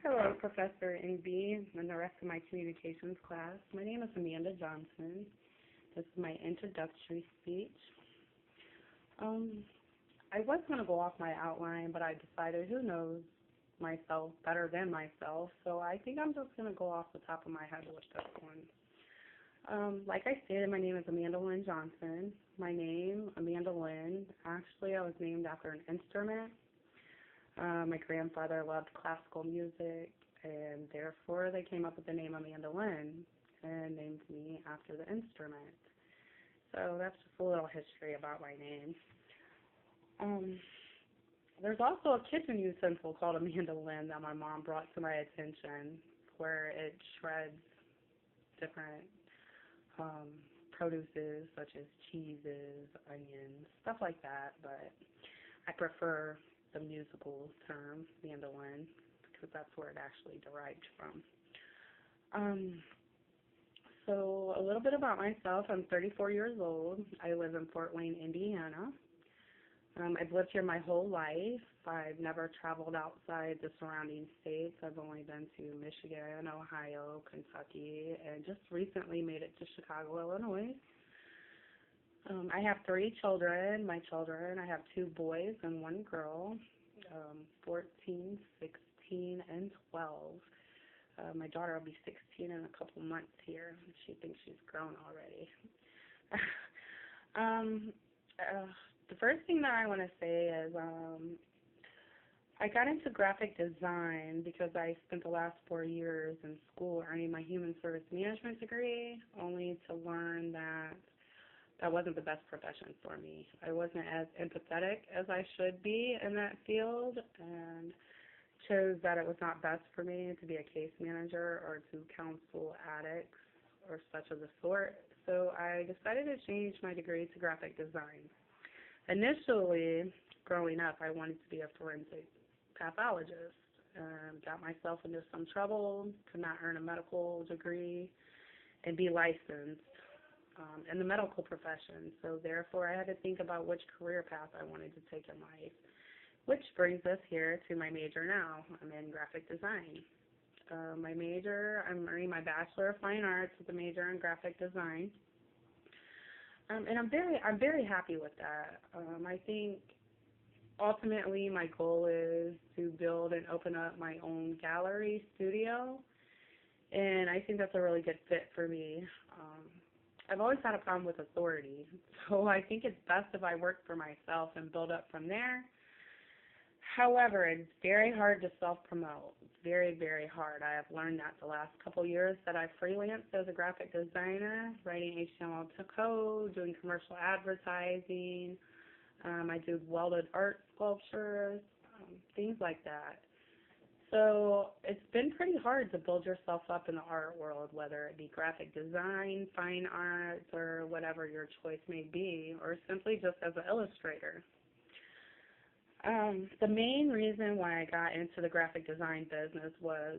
Hello, Professor NB and the rest of my communications class. My name is Amanda Johnson. This is my introductory speech. I was going to go off my outline, but I decided who knows myself better than myself, so I think I'm just going to go off the top of my head with this one. Like I stated, my name is Amanda Lynn Johnson. My name, Amanda Lynn, actually I was named after an instrument. My grandfather loved classical music, and therefore they came up with the name Amanda Lynn and named me after the instrument. So that's just a little history about my name. There's also a kitchen utensil called Amanda Lynn that my mom brought to my attention, where it shreds different produces such as cheeses, onions, stuff like that, but I prefer the musical term, mandolin, because that's where it actually derived from. So a little bit about myself. I'm 34 years old. I live in Fort Wayne, Indiana. I've lived here my whole life. I've never traveled outside the surrounding states. I've only been to Michigan, Ohio, Kentucky, and just recently made it to Chicago, Illinois. I have 3 children. I have 2 boys and 1 girl, 14, 16, and 12. My daughter will be 16 in a couple months here. She thinks she's grown already. The first thing that I want to say is I got into graphic design because I spent the last 4 years in school earning my human service management degree, only to learn that that wasn't the best profession for me. I wasn't as empathetic as I should be in that field, and chose that it was not best for me to be a case manager or to counsel addicts or such of the sort. So I decided to change my degree to graphic design. Initially, growing up, I wanted to be a forensic pathologist. Got myself into some trouble, could not earn a medical degree and be licensed in the medical profession. So therefore, I had to think about which career path I wanted to take in life, which brings us here to my major now. I'm in graphic design. My major, I'm earning my Bachelor of Fine Arts with a major in graphic design. And I'm very happy with that. I think ultimately my goal is to build and open up my own gallery studio, and I think that's a really good fit for me. I've always had a problem with authority, so I think it's best if I work for myself and build up from there. However, it's very hard to self-promote. It's very, very hard. I have learned that the last couple years that I've freelanced as a graphic designer, writing HTML to code, doing commercial advertising. I do welded art sculptures, things like that. So it's been pretty hard to build yourself up in the art world, whether it be graphic design, fine arts, or whatever your choice may be, or simply just as an illustrator. The main reason why I got into the graphic design business was,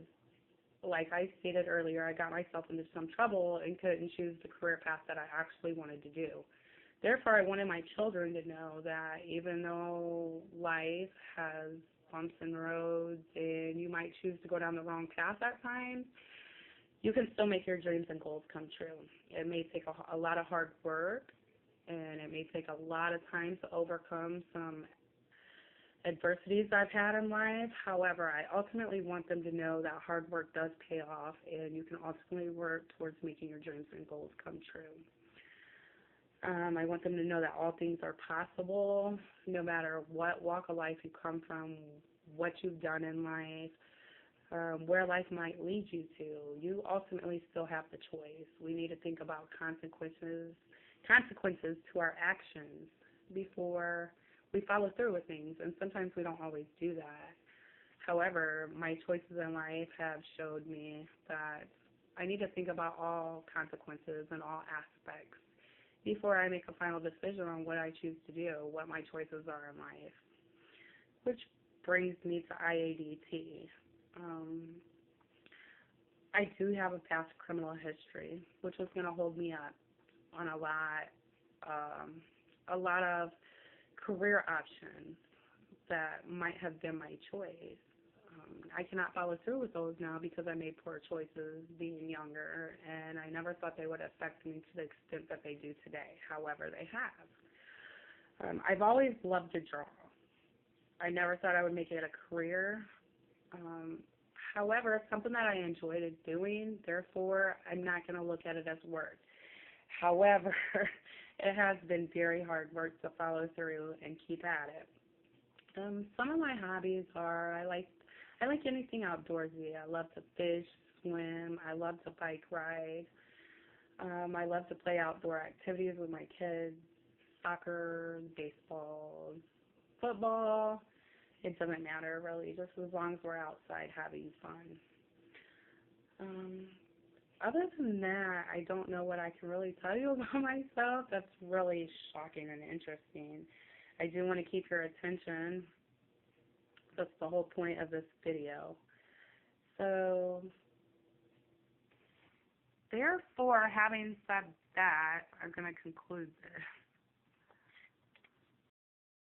like I stated earlier, I got myself into some trouble and couldn't choose the career path that I actually wanted to do. Therefore, I wanted my children to know that even though life has bumps and roads and you might choose to go down the wrong path at times, you can still make your dreams and goals come true. It may take a lot of hard work, and it may take a lot of time to overcome some adversities I've had in life. However, I ultimately want them to know that hard work does pay off, and you can ultimately work towards making your dreams and goals come true. I want them to know that all things are possible, no matter what walk of life you come from, what you've done in life, where life might lead you to. You ultimately still have the choice. We need to think about consequences to our actions before we follow through with things, and sometimes we don't always do that. However, my choices in life have showed me that I need to think about all consequences and all aspects before I make a final decision on what I choose to do, what my choices are in life. Which brings me to IADT. I do have a past criminal history, which is going to hold me up on a lot of career options that might have been my choice. I cannot follow through with those now because I made poor choices being younger, and I never thought they would affect me to the extent that they do today. However, they have. I've always loved to draw. I never thought I would make it a career. Um, However, it's something that I enjoyed doing, therefore, I'm not going to look at it as work. However, it has been very hard work to follow through and keep at it. Some of my hobbies are I like anything outdoorsy. I love to fish, swim. I love to bike ride. I love to play outdoor activities with my kids, soccer, baseball, football. It doesn't matter really, just as long as we're outside having fun. Um, Other than that, I don't know what I can really tell you about myself. That's really shocking and interesting. I do want to keep your attention. That's the whole point of this video. So, therefore, having said that, I'm going to conclude this.